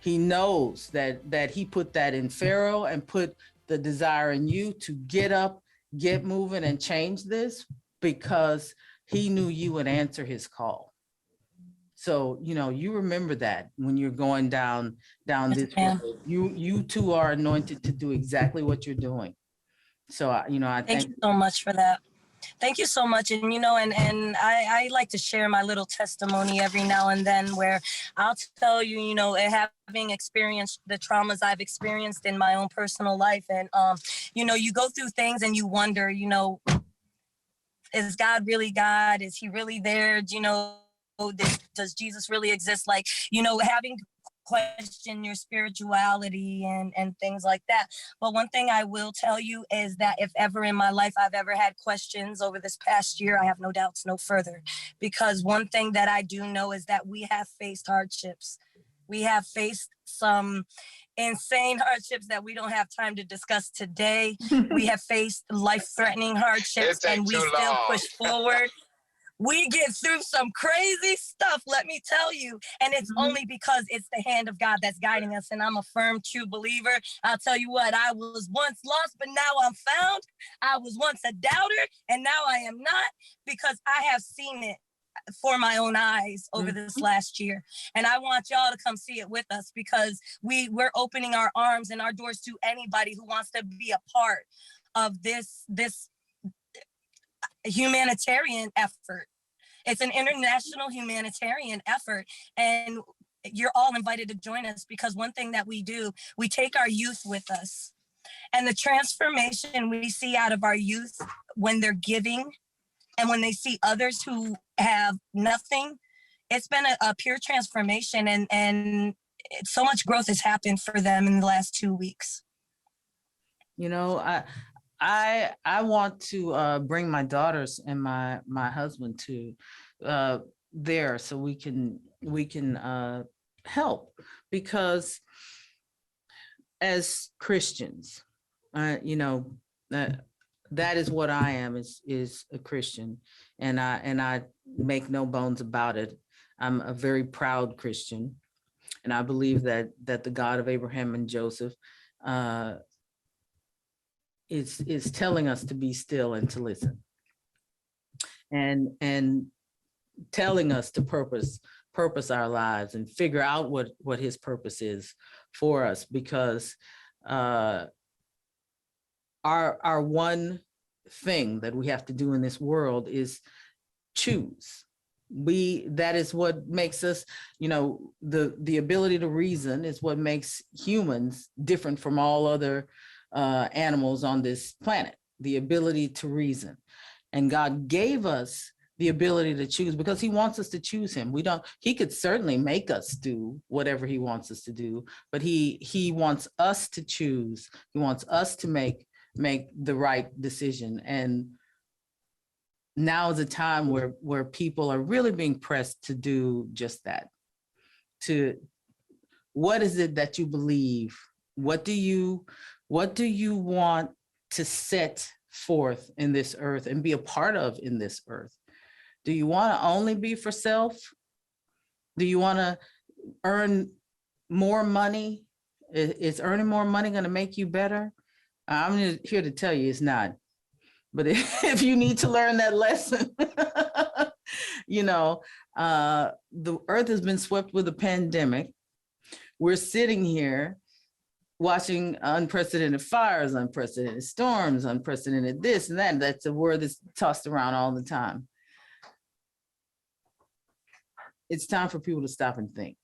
He knows that he put that in Pharaoh and put the desire in you to get up, get moving, and change this, because he knew you would answer his call. So, you remember that when you're going down this road. You too are anointed to do exactly what you're doing. So, I thank you so much for that. Thank you so much. And, and I like to share my little testimony every now and then, where I'll tell you, having experienced the traumas I've experienced in my own personal life. And, you go through things and you wonder, is God really God? Is he really there? Does Jesus really exist? Like, having question your spirituality and things like that. But one thing I will tell you is that if ever in my life I've ever had questions over this past year, I have no doubts no further. Because one thing that I do know is that we have faced hardships. We have faced some insane hardships that we don't have time to discuss today. We have faced life-threatening hardships, and we still push forward. We get through some crazy stuff, let me tell you. And it's only because it's the hand of God that's guiding us. And I'm a firm, true believer. I'll tell you what, I was once lost, but now I'm found. I was once a doubter, and now I am not, because I have seen it for my own eyes over this last year. And I want y'all to come see it with us, because we're opening our arms and our doors to anybody who wants to be a part of this humanitarian effort. It's an international humanitarian effort, and you're all invited to join us, because one thing that we do, we take our youth with us, and the transformation we see out of our youth when they're giving and when they see others who have nothing, it's been a pure transformation, and so much growth has happened for them in the last 2 weeks. I want to bring my daughters and my husband to there, so we can help, because as Christians, that is what I am, is a Christian, and I make no bones about it. I'm a very proud Christian, and I believe that the God of Abraham and Joseph is telling us to be still and to listen, and telling us to purpose our lives and figure out what his purpose is for us, because our one thing that we have to do in this world is choose. That is what makes us, the ability to reason is what makes humans different from all other animals on this planet, the ability to reason. And God gave us the ability to choose, because he wants us to choose him. He could certainly make us do whatever he wants us to do, but he wants us to choose. He wants us to make the right decision. And now is a time where people are really being pressed to do just that. What is it that you believe? What do you want to set forth in this earth and be a part of in this earth? Do you want to only be for self? Do you want to earn more money? Is earning more money going to make you better? I'm here to tell you it's not. But if you need to learn that lesson, the earth has been swept with a pandemic. We're sitting here watching unprecedented fires, unprecedented storms, unprecedented this and that. That's a word that's tossed around all the time. It's time for people to stop and think.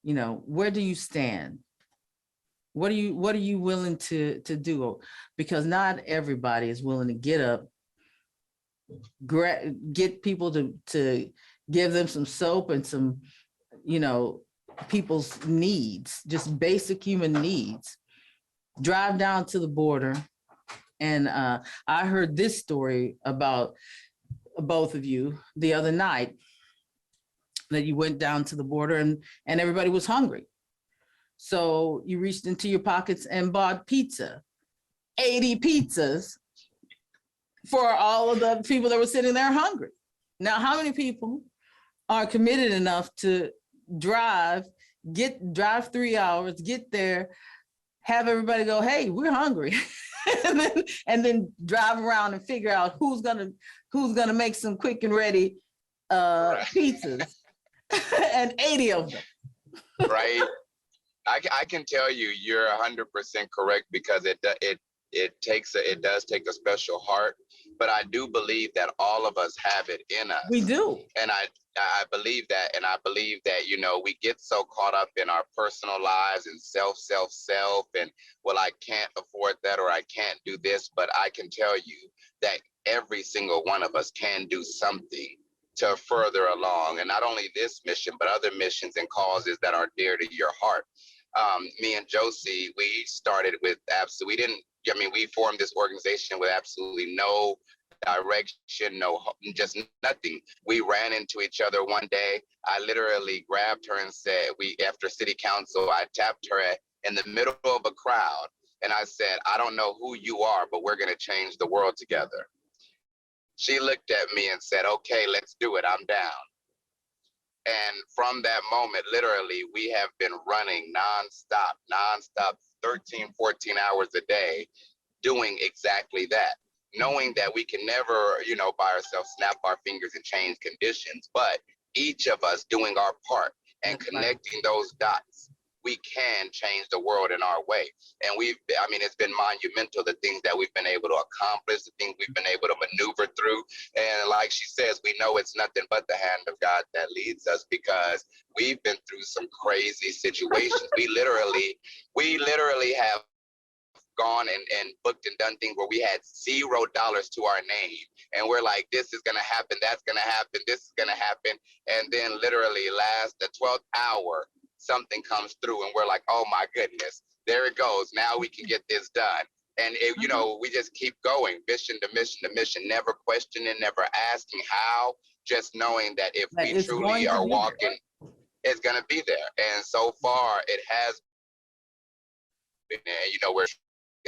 Where do you stand? What are you willing to do? Because not everybody is willing to get up, get people to give them some soap and some, people's needs, just basic human needs. Drive down to the border. And I heard this story about both of you the other night, that you went down to the border and everybody was hungry. So you reached into your pockets and bought pizza, 80 pizzas for all of the people that were sitting there hungry. Now, how many people are committed enough to drive, drive 3 hours, get there, have everybody go, hey, we're hungry. and then drive around and figure out who's gonna make some quick and ready pizzas. And 80 of them. Right. I can tell you, you're 100% correct, because it does take a special heart, but I do believe that all of us have it in us. We do. And I believe that, and I believe that, you know, we get so caught up in our personal lives and self, and, well, I can't afford that, or I can't do this, but I can tell you that every single one of us can do something to further along, and not only this mission, but other missions and causes that are dear to your heart. Me and Josey, we started with we formed this organization with absolutely no direction, just nothing. We ran into each other one day. I literally grabbed her and said, after city council, I tapped her in the middle of a crowd, and I said, I don't know who you are, but we're gonna change the world together. She looked at me and said, okay, let's do it, I'm down. And from that moment, literally, we have been running nonstop, 13, 14 hours a day, doing exactly that, knowing that we can never, by ourselves, snap our fingers and change conditions, but each of us doing our part and connecting those dots, we can change the world in our way. And it's been monumental, the things that we've been able to accomplish, the things we've been able to maneuver through. And like she says, we know it's nothing but the hand of God that leads us, because we've been through some crazy situations. We literally have gone and booked and done things where we had $0 to our name. And we're like, this is gonna happen, that's gonna happen, this is gonna happen. And then literally the 12th hour, something comes through and we're like, oh my goodness, there it goes. Now we can get this done. And we just keep going, mission to mission to mission, never questioning, never asking how, just knowing that if we truly are walking, it's gonna be there. And so far it has been, we're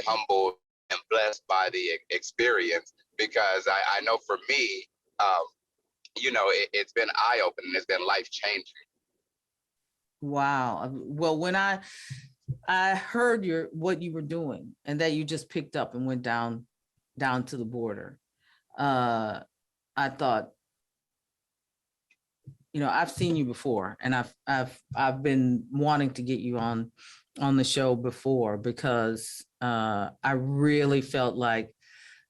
humbled and blessed by the experience, because I know for me, it's been eye-opening, it's been life-changing. Wow. Well, when I heard what you were doing, and that you just picked up and went down to the border, I thought, I've seen you before, and I've been wanting to get you on the show before, because I really felt like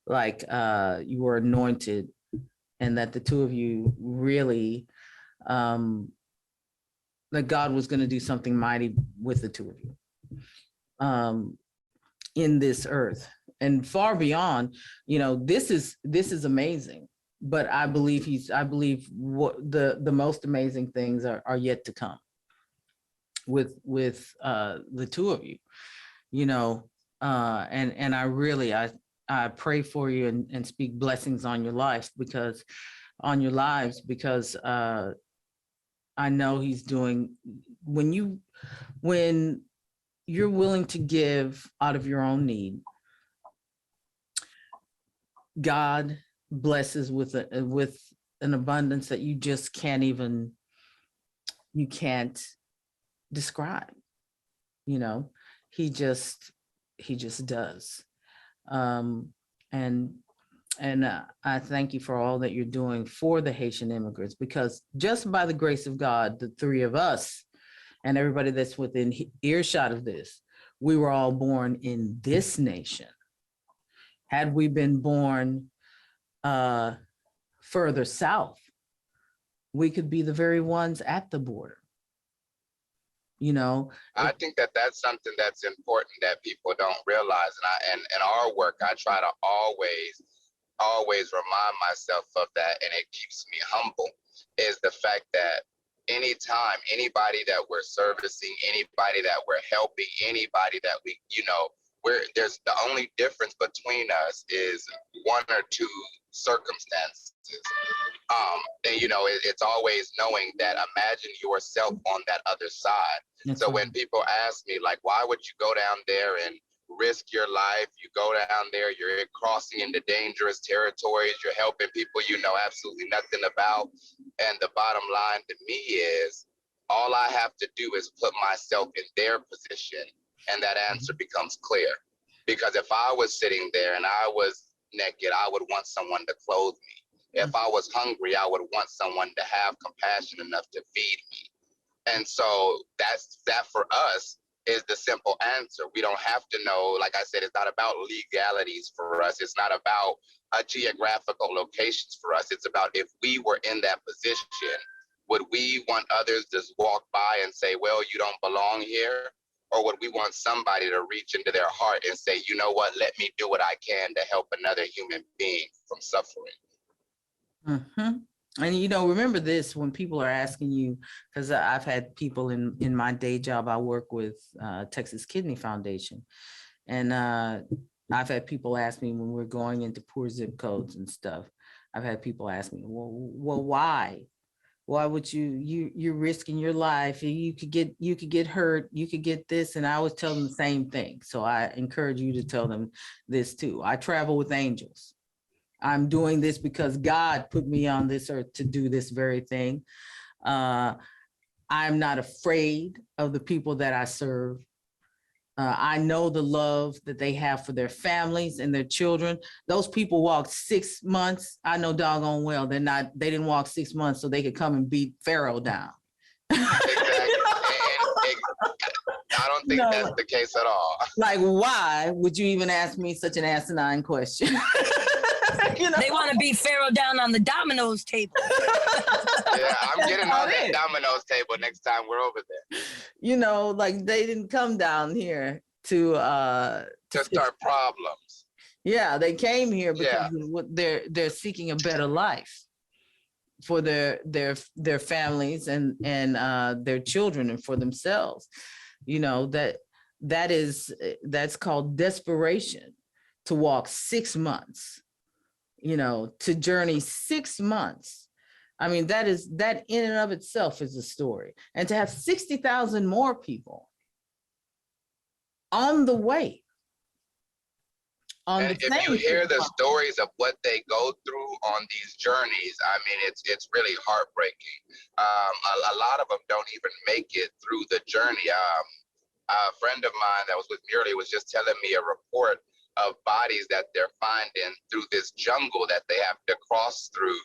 you were anointed, and that the two of you really, that God was going to do something mighty with the two of you in this earth and far beyond. This is amazing, but I believe what the most amazing things are yet to come with the two of you, and I really, I pray for you and speak blessings on your lives, because I know he's doing, when you're willing to give out of your own need, God blesses with an abundance that you just can't describe. He just does. And I thank you for all that you're doing for the Haitian immigrants, because just by the grace of God, the three of us and everybody that's within earshot of this, we were all born in this nation. Had we been born further south, we could be the very ones at the border. I think that's something that's important that people don't realize. And in our work, I try to always remind myself of that, and it keeps me humble, is the fact that anytime anybody that we're servicing, anybody that we're helping, anybody that there's the only difference between us is one or two circumstances. It's always knowing that, imagine yourself on that other side. That's so right. When people ask me, like, why would you go down there and risk your life? You go down there, you're crossing into dangerous territories, you're helping people you know absolutely nothing about. And the bottom line to me is, All I have to do is put myself in their position, and that answer becomes clear. Because if I was sitting there and I was naked, I would want someone to clothe me. If I was hungry, I would want someone to have compassion enough to feed me. And so that for us is the simple answer. We don't have to know, like I said, it's not about legalities for us. It's not about geographical locations for us. It's about, if we were in that position, would we want others to just walk by and say, well, you don't belong here? Or would we want somebody to reach into their heart and say, you know what, let me do what I can to help another human being from suffering? And, you know, remember this when people are asking you, because I've had people in my day job, I work with Texas Kidney Foundation. And I've had people ask me when we're going into poor zip codes and stuff, I've had people ask me, well, why? Why would you're risking your life? You could get hurt, you could get this. And I always tell them the same thing. So I encourage you to tell them this too. I travel with angels. I'm doing this because God put me on this earth to do this very thing. I'm not afraid of the people that I serve. I know the love that they have for their families and their children. Those people walked 6 months. I know doggone well they didn't walk 6 months so they could come and beat Pharaoh down. Exactly. I don't think that's the case at all. Like, why would you even ask me such an asinine question? You know? They want to beat Pharaoh down on the dominoes table. Yeah, I'm getting on that dominoes table next time we're over there. You know, like they didn't come down here to start problems. Yeah, they came here because they're seeking a better life for their families and their children and for themselves. You know, that's called desperation, to walk 6 months, you know, to journey 6 months. I mean, that in and of itself is a story. And to have 60,000 more people on the way. And if you hear the stories of what they go through on these journeys, I mean, it's really heartbreaking. A lot of them don't even make it through the journey. A friend of mine that was with me earlier was just telling me a report of bodies that they're finding through this jungle that they have to cross through.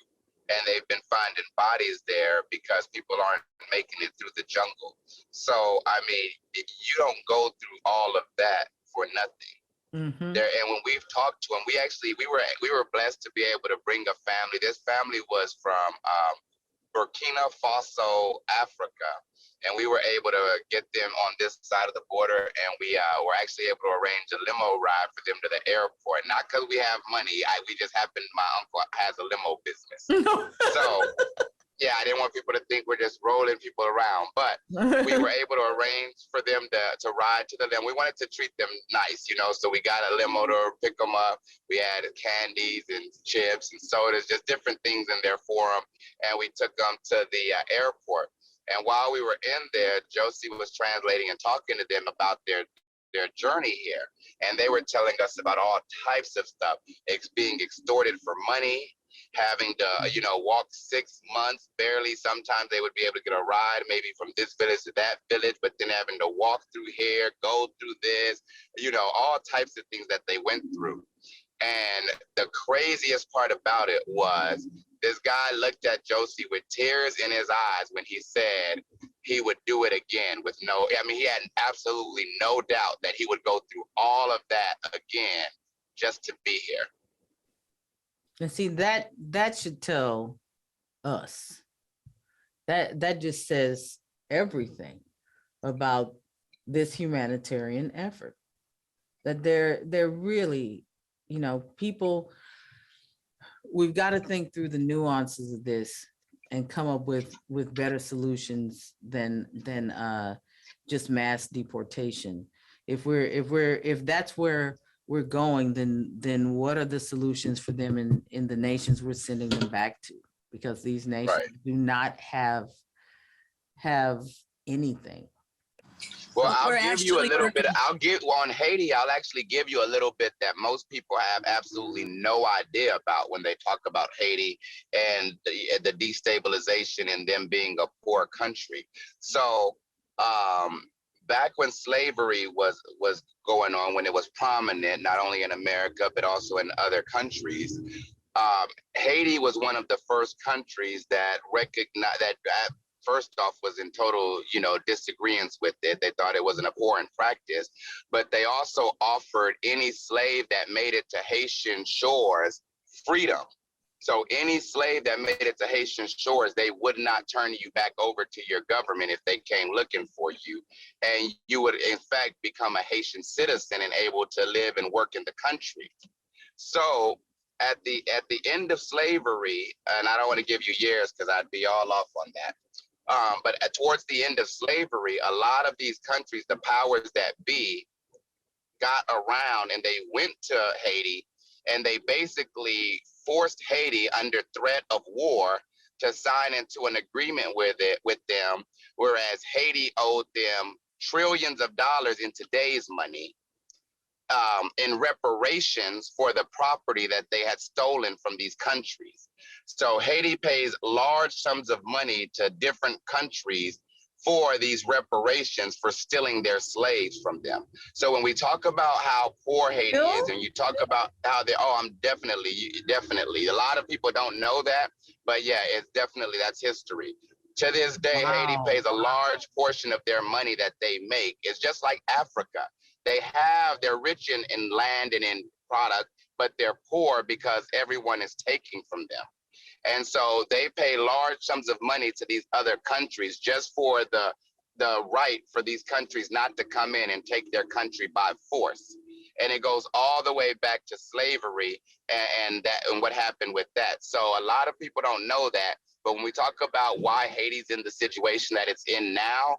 And they've been finding bodies there because people aren't making it through the jungle. So, I mean, you don't go through all of that for nothing. Mm-hmm. There, and when we've talked to them, we were blessed to be able to bring a family. This family was from Burkina Faso, Africa. And we were able to get them on this side of the border, and we were actually able to arrange a limo ride for them to the airport. Not because we have money, we just happen, my uncle has a limo business. So, yeah, I didn't want people to think we're just rolling people around, but we were able to arrange for them to ride to the limo. We wanted to treat them nice, you know, so we got a limo to pick them up. We had candies and chips and sodas, just different things in there for them, and we took them to the airport. And while we were in there, Josey was translating and talking to them about their journey here. And they were telling us about all types of stuff. It's being extorted for money, having to, you know, walk 6 months barely. Sometimes they would be able to get a ride maybe from this village to that village, but then having to walk through here, go through this, you know, all types of things that they went through. And the craziest part about it was this guy looked at Josey with tears in his eyes when he said he would do it again with he had absolutely no doubt that he would go through all of that again just to be here. And see, that should tell us, that just says everything about this humanitarian effort, that they're really, you know, people, we've got to think through the nuances of this and come up with better solutions than just mass deportation. If that's where we're going, then what are the solutions for them in the nations we're sending them back to? Because these nations do not have anything. Well, So I'll we're give you a actually little bit. working. I'll give on Haiti. I'll actually give you a little bit that most people have absolutely no idea about when they talk about Haiti and the destabilization and them being a poor country. So, back when slavery was going on, when it was prominent, not only in America but also in other countries, Haiti was one of the first countries that recognized that. First off, was in total, disagreements with it. They thought it was an abhorrent practice, but they also offered any slave that made it to Haitian shores freedom. So any slave that made it to Haitian shores, they would not turn you back over to your government if they came looking for you. And you would, in fact, become a Haitian citizen and able to live and work in the country. So at the end of slavery, and I don't want to give you years because I'd be all off on that. But towards the end of slavery, a lot of these countries, the powers that be, got around and they went to Haiti and they basically forced Haiti under threat of war to sign into an agreement with them, whereas Haiti owed them trillions of dollars in today's money in reparations for the property that they had stolen from these countries. So Haiti pays large sums of money to different countries for these reparations for stealing their slaves from them. So when we talk about how poor Haiti is, and you talk about how I'm definitely. A lot of people don't know that, but yeah, it's definitely, that's history. To this day, wow. Haiti pays a large portion of their money that they make. It's just like Africa. They're rich in land and in product, but they're poor because everyone is taking from them. And so they pay large sums of money to these other countries just for the right for these countries not to come in and take their country by force. And it goes all the way back to slavery and what happened with that. So a lot of people don't know that. But when we talk about why Haiti's in the situation that it's in now,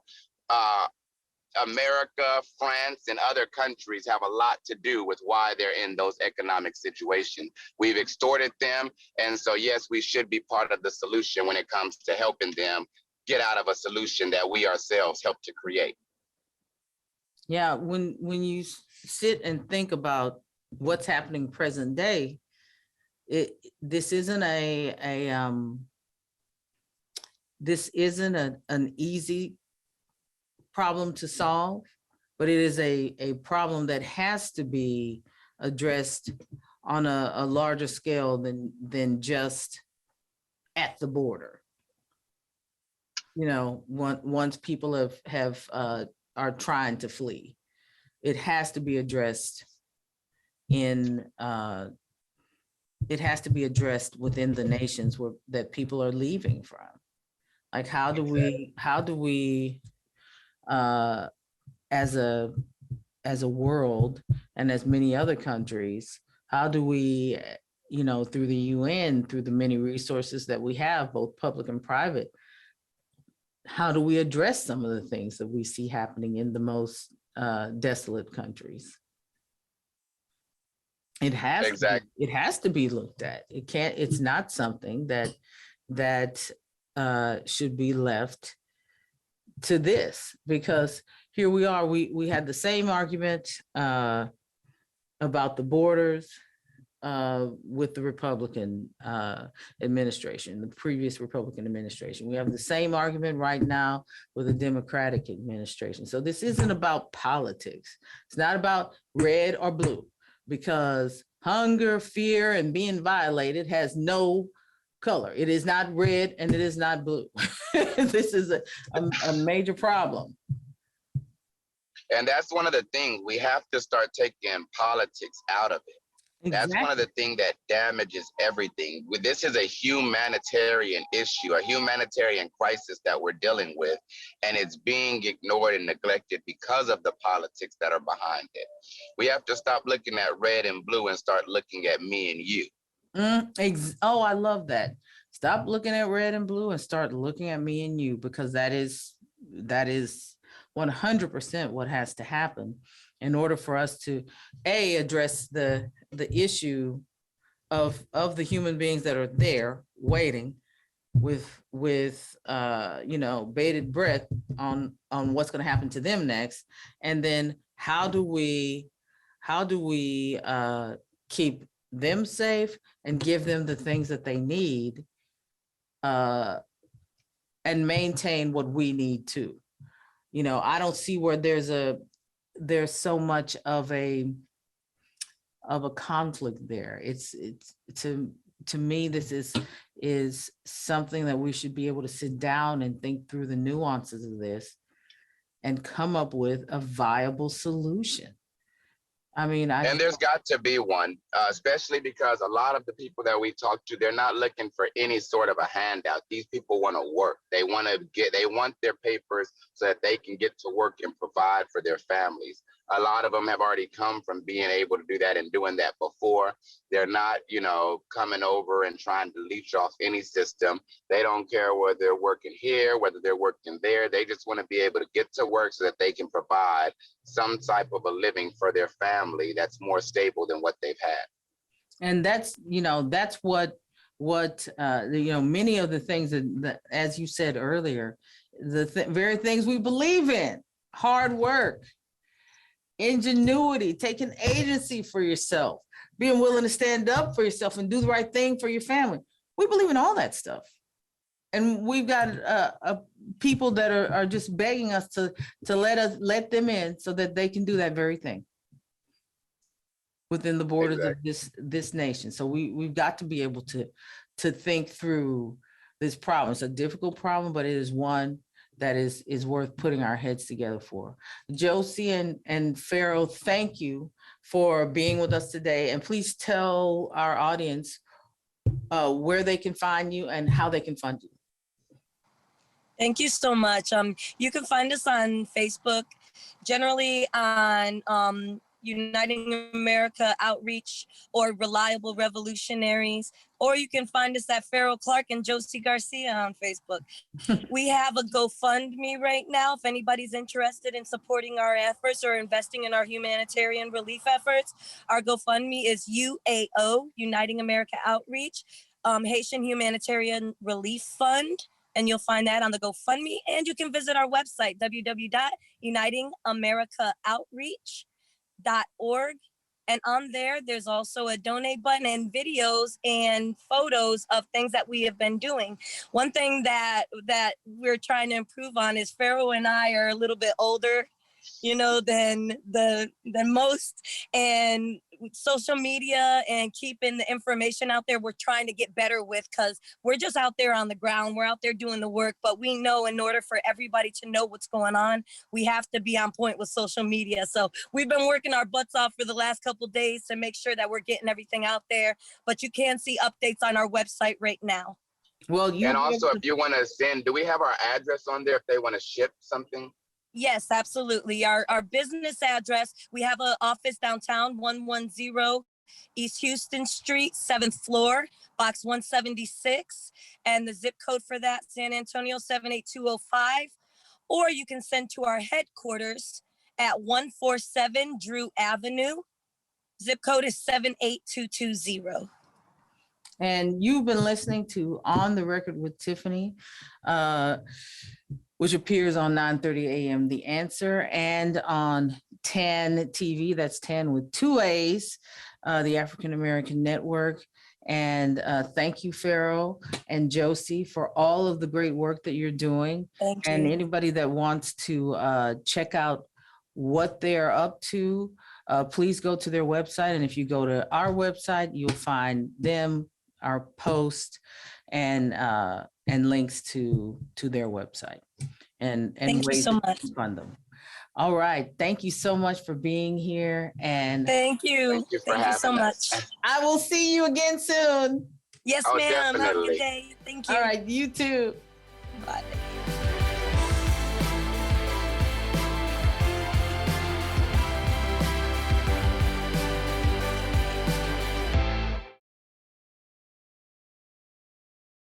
America, France, and other countries have a lot to do with why they're in those economic situations. We've extorted them, and so yes, we should be part of the solution when it comes to helping them get out of a solution that we ourselves helped to create. Yeah, when you sit and think about what's happening present day, this isn't an easy problem to solve, but it is a problem that has to be addressed on a larger scale than just at the border. Once people are trying to flee, it has to be addressed it has to be addressed within the nations that people are leaving from. Like, how do we as a world and as many other countries, how do we, through the UN, through the many resources that we have, both public and private, how do we address some of the things that we see happening in the most desolate countries? It has to be looked at. It's not something that should be left to this, because here we are, we had the same argument about the borders with the Republican administration, the previous Republican administration. We have the same argument right now with the Democratic administration. So this isn't about politics. It's not about red or blue, because hunger, fear, and being violated has no color. It is not red and it is not blue. This is a major problem. And that's one of the things, we have to start taking politics out of it. Exactly. That's one of the things that damages everything. This is a humanitarian issue, a humanitarian crisis that we're dealing with, and it's being ignored and neglected because of the politics that are behind it. We have to stop looking at red and blue and start looking at me and you. Oh, I love that. Stop looking at red and blue and start looking at me and you, because that is 100% what has to happen in order for us to address the issue of the human beings that are there waiting, you know, bated breath on what's going to happen to them next. And then how do we keep them safe and give them the things that they need, and maintain what we need too. You know, I don't see where there's so much of a conflict there. It's to me, this is something that we should be able to sit down and think through the nuances of this and come up with a viable solution. I mean, and there's got to be one, especially because a lot of the people that we talk to, they're not looking for any sort of a handout. These people want to work. They want their papers so that they can get to work and provide for their families. A lot of them have already come from being able to do that and doing that before. They're not, you know, coming over and trying to leech off any system. They don't care whether they're working here, whether they're working there. They just want to be able to get to work so that they can provide some type of a living for their family that's more stable than what they've had. And that's, you know, that's what you know, many of the things that as you said earlier, the very things we believe in: hard work, ingenuity, taking agency for yourself, being willing to stand up for yourself and do the right thing for your family. We believe in all that stuff. And we've got people that are just begging us to let them in so that they can do that very thing within the borders of this nation. So we've got to be able to think through this problem. It's a difficult problem, but it is one that is worth putting our heads together for. Josey and Pharaoh, thank you for being with us today. And please tell our audience where they can find you and how they can find you. Thank you so much. You can find us on Facebook, generally on Uniting America Outreach or Reliable Revolutionaries, or you can find us at Pharaoh Clark and Josey Garcia on Facebook. We have a GoFundMe right now if anybody's interested in supporting our efforts or investing in our humanitarian relief efforts. Our GoFundMe is UAO, Uniting America Outreach, Haitian Humanitarian Relief Fund. And you'll find that on the GoFundMe. And you can visit our website, www.unitingamericaaoutreach.org. And on there, there's also a donate button and videos and photos of things that we have been doing. One thing that we're trying to improve on is Pharaoh and I are a little bit older, you know, than most. And social media and keeping the information out there, we're trying to get better with, because we're just out there on the ground. We're out there doing the work, but we know in order for everybody to know what's going on, we have to be on point with social media. So we've been working our butts off for the last couple of days to make sure that we're getting everything out there, but you can see updates on our website right now. Well, and also if you want to send, do we have our address on there if they want to ship something? Yes, absolutely. Our business address, we have an office downtown, 110 East Houston Street, 7th floor, box 176. And the zip code for that, San Antonio, 78205. Or you can send to our headquarters at 147 Drew Avenue. Zip code is 78220. And you've been listening to On the Record with Tiffany, which appears on 9:30 a.m. The Answer, and on TAN TV, that's TAN with 2 A's, the African American Network. And thank you, Pharaoh and Josey, for all of the great work that you're doing. Thank you. And anybody that wants to check out what they're up to, please go to their website. And if you go to our website, you'll find them, our post, and links to their website and thank ways you so much. to fund them. All right. Thank you so much for being here. And thank you for so much. I will see you again soon. Yes, ma'am. Have a good day. Thank you. All right. You too. Bye.